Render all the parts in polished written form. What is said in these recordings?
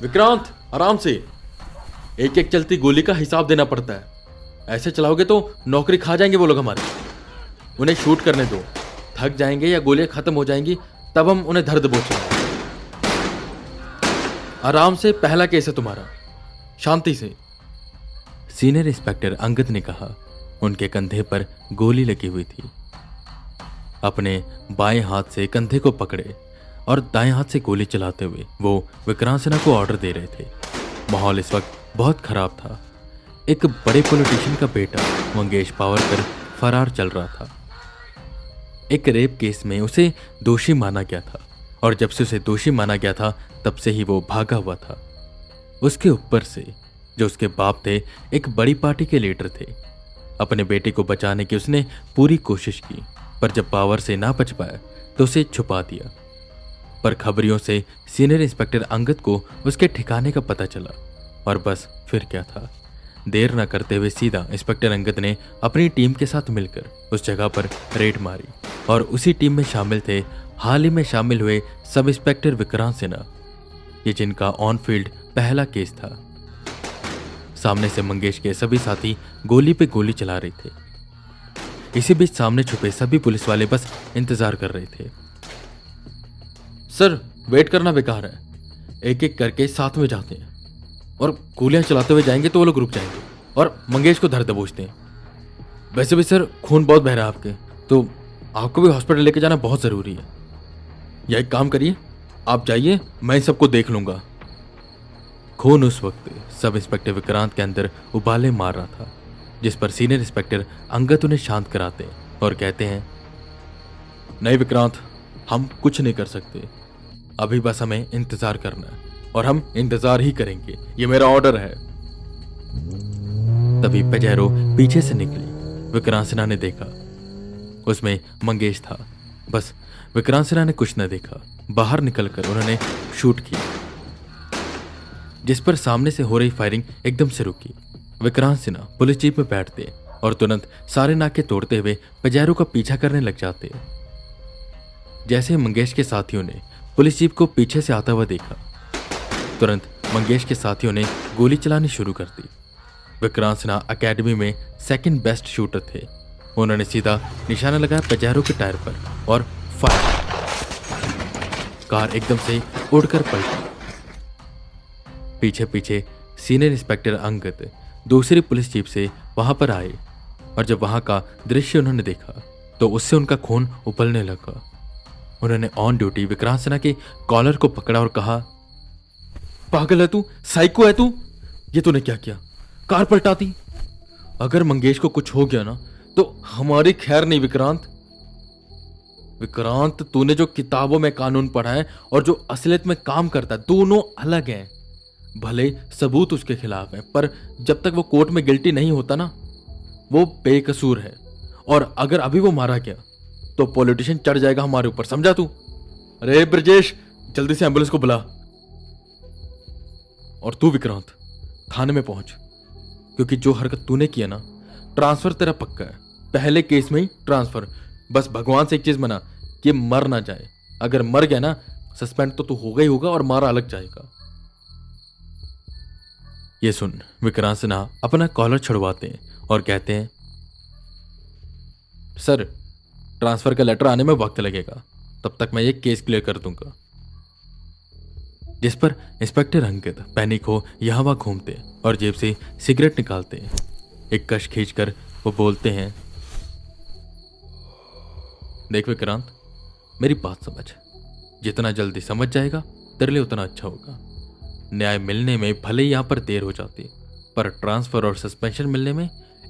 विक्रांत, आराम से। एक एक चलती गोली का हिसाब देना पड़ता है। ऐसे चलाओगे तो नौकरी खा जाएंगे वो लोग हमारी। उन्हें शूट करने दो, थक जाएंगे या गोलियां खत्म हो जाएंगी तब हम उन्हें धर दबोचेंगे। आराम से, पहला केस है तुम्हारा, शांति से। सीनियर इंस्पेक्टर अंगद ने कहा। उनके कंधे पर गोली लगी हुई थी। अपने बाएं हाथ से कंधे को पकड़े और दाएं हाथ से गोली चलाते हुए वो विक्रांत सिन्हा को ऑर्डर दे रहे थे। माहौल इस वक्त बहुत खराब था। एक बड़े पॉलिटिशियन का बेटा मंगेश पावरकर फरार चल रहा था। एक रेप केस में उसे दोषी माना गया था और जब से उसे दोषी माना गया था तब से ही वो भागा हुआ था। उसके ऊपर से जो उसके बाप थे एक बड़ी पार्टी के लीडर थे। अपने बेटे को बचाने की उसने पूरी कोशिश की, पर जब पावर से ना बच पाया तो उसे छुपा दिया। पर खबरियों से सीनियर इंस्पेक्टर अंगद को उसके ठिकाने का पता चला और बस फिर क्या था। देर न करते हुए सीधा इंस्पेक्टर अंगद ने अपनी टीम के साथ मिलकर उस जगह पर रेड मारी और उसी टीम में शामिल थे हाल ही में शामिल हुए सब इंस्पेक्टर विक्रांत सिन्हा, ये जिनका ऑन फील्ड पहला केस था। सामने से मंगेश के सभी साथी गोली पे गोली चला रहे थे। इसी बीच सामने छुपे सभी पुलिस वाले बस इंतजार कर रहे थे। सर, वेट करना बेकार है। एक एक करके साथ में जाते हैं और गोलियां चलाते हुए जाएंगे तो वो लोग रुक जाएंगे और मंगेश को धर दबोचते हैं। वैसे भी सर, खून बहुत बह रहा है आपके, तो आपको भी हॉस्पिटल लेके जाना बहुत जरूरी है। या एक काम करिए, आप जाइए, मैं इन सबको देख लूंगा। खून उस वक्त सब इंस्पेक्टर विक्रांत के अंदर उबाले मार रहा था, जिस पर सीनियर इंस्पेक्टर अंगद उन्हें शांत कराते और कहते हैं, नहीं विक्रांत, हम कुछ नहीं कर सकते। अभी बस हमें इंतजार करना है और हम इंतजार ही करेंगे, ये मेरा ऑर्डर है। तभी पजेरो पीछे से निकली। विक्रांत सिन्हा ने देखा उसमें मंगेश था। बस विक्रांत सिन्हा ने कुछ न देखा, बाहर निकलकर उन्होंने शूट किया, जिस पर सामने से हो रही फायरिंग एकदम से रुकी। विक्रांत सिन्हा पुलिस जीप में बैठते और तुरंत सारे नाके तोड़ते हुए पजेरो का पीछा करने लग जाते। जैसे मंगेश के साथियों ने पुलिस जीप को पीछे से आता हुआ देखा, तुरंत मंगेश के साथियों ने गोली चलानी शुरू कर दी। विक्रांत सिन्हा अकेडमी में सेकंड बेस्ट शूटर थे। उन्होंने सीधा निशाना लगाया पजेरो के टायर पर और फायर। कार एकदम से उड़कर पलटी। पीछे पीछे सीनियर इंस्पेक्टर अंगद दूसरी पुलिस जीप से वहां पर आए और जब वहां का दृश्य उन्होंने देखा तो उससे उनका खून उबलने लगा। उन्होंने ऑन ड्यूटी विक्रांत सिन्हा के कॉलर को पकड़ा और कहा, पागल है तू, साइको है तू, ये तूने क्या किया? कार पलटाती। अगर मंगेश को कुछ हो गया ना तो हमारी खैर नहीं। विक्रांत, विक्रांत, तूने जो किताबों में कानून पढ़ा है और जो असलियत में काम करता है, दोनों अलग हैं। भले सबूत उसके खिलाफ है, पर जब तक वो कोर्ट में गिल्टी नहीं होता ना, वो बेकसूर है। और अगर अभी वो मारा गया तो पॉलिटिशियन चढ़ जाएगा हमारे ऊपर, समझा तू? अरे ब्रजेश, जल्दी से एम्बुलेंस को बुला। और तू विक्रांत, थाने में पहुंच, क्योंकि जो हरकत तूने किया ना, ट्रांसफर तेरा पक्का है। पहले केस में ही ट्रांसफर। बस भगवान से एक चीज मना कि मर ना जाए। अगर मर गया ना, सस्पेंड तो तू होगा ही होगा और मारा अलग जाएगा। ये सुन विक्रांत सिन्हा अपना कॉलर छुड़वाते हैं और कहते हैं, सर, ट्रांसफर का लेटर आने में वक्त लगेगा, तब तक मैं ये केस क्लियर कर दूंगा। जिस पर इंस्पेक्टर अंकित पैनिक हो यहां वहां घूमते और जेब से सिगरेट निकालते हैं। एक कश खींचकर वो बोलते हैं, देख विक्रांत, मेरी बात समझ। जितना जल्दी समझ जाएगा तेरे लिए उतना अच्छा होगा। न्याय मिलने में भले ही यहां पर देर हो जाती, पर ट्रांसफर और सस्पेंशन मिलने में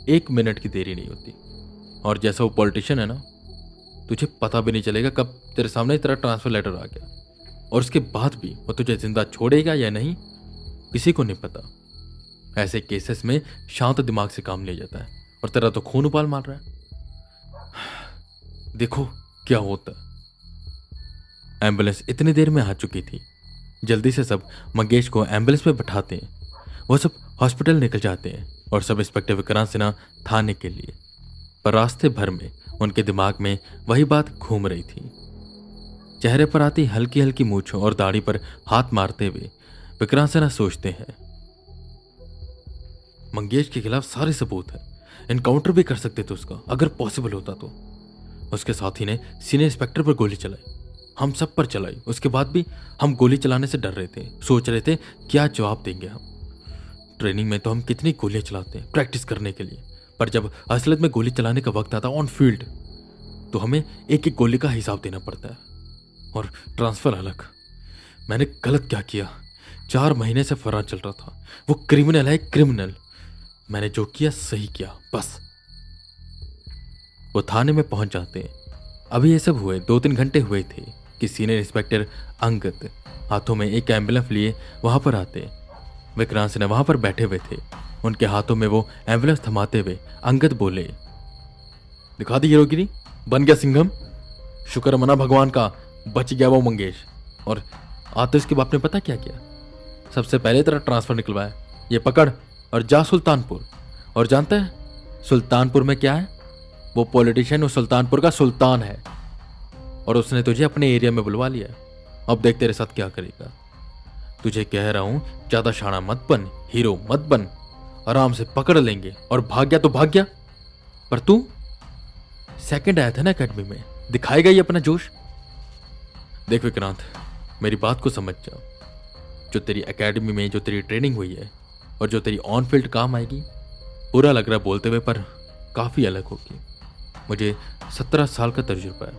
1 मिनट की देरी नहीं होती। और जैसा वो पॉलिटिशियन है ना, तुझे पता भी नहीं चलेगा कब तेरे सामने तेरा ट्रांसफर लेटर आ गया, और उसके बाद भी वो तुझे जिंदा छोड़ेगा या नहीं, किसी को नहीं पता। ऐसे केसेस में शांत दिमाग से काम लिया जाता है, और तेरा तो खून उबाल मार रहा है। देखो क्या होता। एम्बुलेंस इतनी देर में आ चुकी थी। जल्दी से सब मंगेश को एम्बुलेंस में बैठाते हैं। वो सब हॉस्पिटल निकल जाते हैं और सब इंस्पेक्टर विक्रांत सिन्हा थाने के लिए। पर रास्ते भर में उनके दिमाग में वही बात घूम रही थी। चेहरे पर आती हल्की हल्की मूंछों और दाढ़ी पर हाथ मारते हुए विक्रांत सिन्हा सोचते हैं। मंगेश के खिलाफ सारे सबूत हैं, एनकाउंटर भी कर सकते थे उसका अगर पॉसिबल होता तो। उसके साथी ने सीनियर इंस्पेक्टर पर गोली चलाई, हम सब पर चलाई। उसके बाद भी हम गोली चलाने से डर रहे थे, सोच रहे थे क्या जवाब देंगे हम। ट्रेनिंग में तो हम कितनी गोलियां चलाते हैं प्रैक्टिस करने के लिए, पर जब असलियत में गोली चलाने का वक्त आता ऑन फील्ड तो हमें एक एक गोली का हिसाब देना पड़ता है, और ट्रांसफर अलग। मैंने गलत क्या किया? 4 महीने से फरार चल रहा था। वो क्रिमिनल है, क्रिमिनल। मैंने जो किया सही किया, बस। वो थाने में पहुंच जाते हैं। अभी ये सब हुए 2-3 घंटे हुए थे कि सीनियर इंस्पेक्टर अंगद हाथों में एक एम्बुलेंस लिए वहां पर आते। विक्रांत सिन्हा वहां पर बैठे हुए थे। उनके हाथों में वो एम्बुलेंस थमाते हुए अंगद बोले, दिखा दी हीरोगिरी, बन गया सिंघम। शुक्र मना भगवान का, बच गया वो मंगेश। और आतिश के बाप ने पता क्या किया? सबसे पहले तेरा ट्रांसफर निकलवाया, ये पकड़ और जा सुल्तानपुर। और जानता है सुल्तानपुर में क्या है? वो पॉलिटिशियन उस सुल्तानपुर का सुल्तान है, और उसने तुझे अपने एरिया में बुलवा लिया। अब देख तेरे साथ क्या करेगा। तुझे कह रहा हूं ज्यादा शाना मत बन, हीरो मत बन। आराम से पकड़ लेंगे, और भाग गया तो भाग गया, पर तू सेकंड आया था ना एकेडमी में, दिखाएगा ही अपना जोश। देख विक्रांत, मेरी बात को समझ जा। जो तेरी एकेडमी में जो तेरी ट्रेनिंग हुई है और जो तेरी ऑन फील्ड काम आएगी, बुरा लग रहा है बोलते हुए, पर काफी अलग होगी। मुझे 17 साल का तजुर्बा है,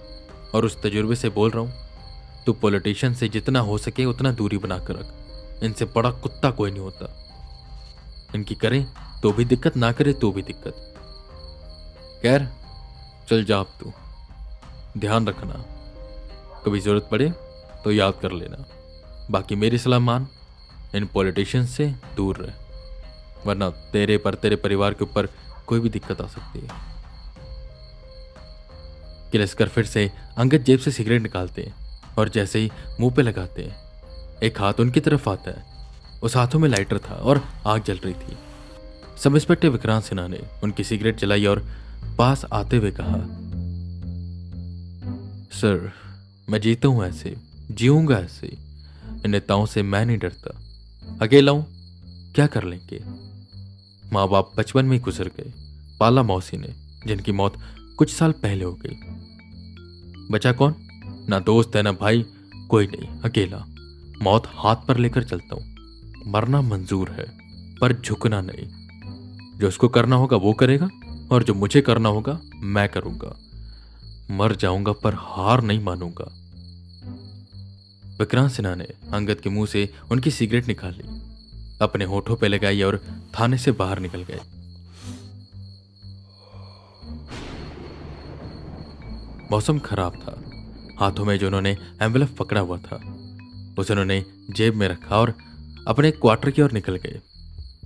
और उस तजुर्बे से बोल रहा हूं, तू पॉलिटिशियन से जितना हो सके उतना दूरी बनाकर रख। इनसे बड़ा कुत्ता कोई नहीं होता। इनकी करें तो भी दिक्कत, ना करे तो भी दिक्कत। खैर चल जा, अब तू ध्यान रखना, कभी जरूरत पड़े तो याद कर लेना। बाकी मेरी सलाह मान, इन पॉलिटिशियन से दूर रह, वरना तेरे पर, तेरे परिवार के ऊपर कोई भी दिक्कत आ सकती है। किलस्कर फिर से अंगद जेब से सिगरेट निकालते हैं, और जैसे ही मुंह पे लगाते हैं, एक हाथ उनकी तरफ आता है। उस हाथों में लाइटर था और आग जल रही थी। सब इंस्पेक्टर विक्रांत सिन्हा ने उनकी सिगरेट जलाई और पास आते हुए कहा, सर मैं जीता हूं ऐसे, जीऊंगा ऐसे। इन नेताओं से मैं नहीं डरता। अकेला हूं, क्या कर लेंगे? माँ बाप बचपन में ही गुजर गए, पाला मौसी ने, जिनकी मौत कुछ साल पहले हो गई। बचा कौन? ना दोस्त है ना भाई, कोई नहीं, अकेला। मौत हाथ पर लेकर चलता हूं। मरना मंजूर है, पर झुकना नहीं। जो उसको करना होगा वो करेगा, और जो मुझे करना होगा मैं करूंगा। मर जाऊंगा पर हार नहीं मानूंगा। विक्रांत सिन्हा ने अंगद के मुंह से उनकी सिगरेट निकाली, अपने होठों पे लगाई और थाने से बाहर निकल गए। मौसम खराब था। हाथों में जो उन्होंने एनवेलप पकड़ा हुआ था उसे उन्होंने जेब में रखा और अपने क्वार्टर की ओर निकल गए।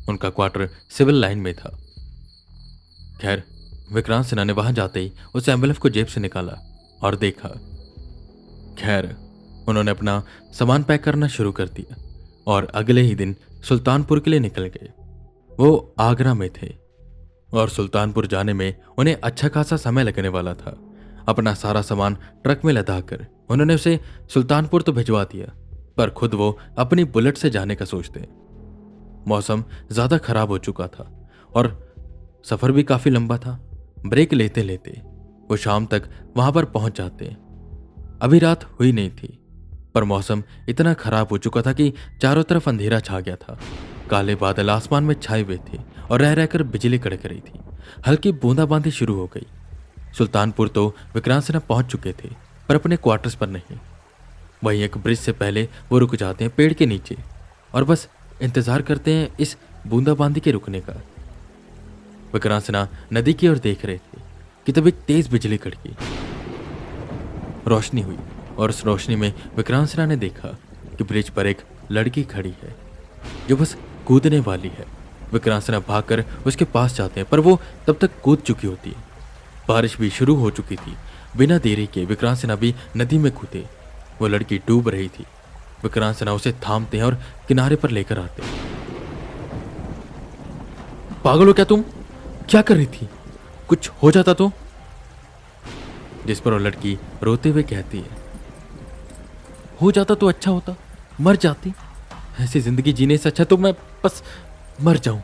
उनका क्वार्टर सिविल लाइन में था। खैर विक्रांत सिन्हा ने वहां जाते ही उस एनवेलप को जेब से निकाला और देखा। खैर उन्होंने अपना सामान पैक करना शुरू कर दिया और अगले ही दिन सुल्तानपुर के लिए निकल गए। वो आगरा में थे और सुल्तानपुर जाने में उन्हें अच्छा खासा समय लगने वाला था। अपना सारा सामान ट्रक में लदाकर उन्होंने उसे सुल्तानपुर तो भिजवा दिया, पर खुद वो अपनी बुलेट से जाने का सोचते। मौसम ज्यादा खराब हो चुका था और सफर भी काफी लंबा था। ब्रेक लेते लेते वो शाम तक वहां पर पहुंच जाते। अभी रात हुई नहीं थी, पर मौसम इतना खराब हो चुका था कि चारों तरफ अंधेरा छा गया था। काले बादल आसमान में छाए हुए थे और रह रहकर बिजली कड़क रही थी। हल्की बूंदाबांदी शुरू हो गई। सुल्तानपुर तो विक्रांत सिन्हा पहुंच चुके थे, पर अपने क्वार्टर्स पर नहीं। वहीं एक ब्रिज से पहले वो रुक जाते हैं पेड़ के नीचे और बस इंतजार करते हैं इस बूंदाबांदी के रुकने का। विक्रांत सिन्हा नदी की ओर देख रहे थे कि तब एक तेज बिजली कड़की, रोशनी हुई और उस रोशनी में विक्रांत सिन्हा ने देखा कि ब्रिज पर एक लड़की खड़ी है जो बस कूदने वाली है। विक्रांत सिन्हा भागकर उसके पास जाते हैं, पर वो तब तक कूद चुकी होती है। बारिश भी शुरू हो चुकी थी। बिना देरी के विक्रांत सिन्हा भी नदी में कूदे। वो लड़की डूब रही थी। विक्रांत सिन्हा उसे थामते हैं और किनारे पर लेकर आते हैं। पागल हो क्या तुम? क्या कर रही थी? कुछ हो जाता तो? जिस पर वो लड़की रोते हुए कहती है, हो जाता तो अच्छा होता, मर जाती। ऐसी जिंदगी जीने से अच्छा तो मैं बस मर जाऊं।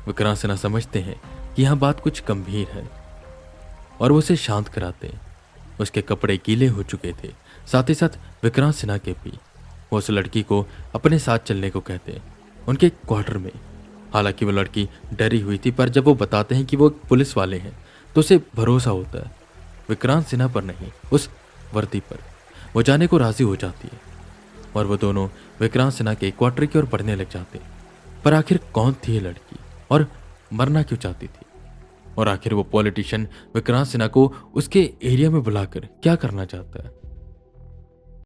विक्रांत सिन्हा समझते हैं कि यहाँ बात कुछ गंभीर है और वो उसे शांत कराते हैं। उसके कपड़े गीले हो चुके थे, साथ ही साथ विक्रांत सिन्हा के भी। वो उस लड़की को अपने साथ चलने को कहते हैं उनके क्वार्टर में। हालांकि वो लड़की डरी हुई थी, पर जब वो बताते हैं कि वो पुलिस वाले हैं तो उसे भरोसा होता है। विक्रांत सिन्हा पर नहीं, उस वर्दी पर। वो जाने को राजी हो जाती है और वो दोनों विक्रांत सिन्हा के क्वार्टर की ओर बढ़ने लग जाते हैं। पर आखिर कौन थी ये लड़की और मरना क्यों चाहती थी? और आखिर वो पॉलिटिशियन विक्रांत सिन्हा को उसके एरिया में बुलाकर क्या करना चाहता है?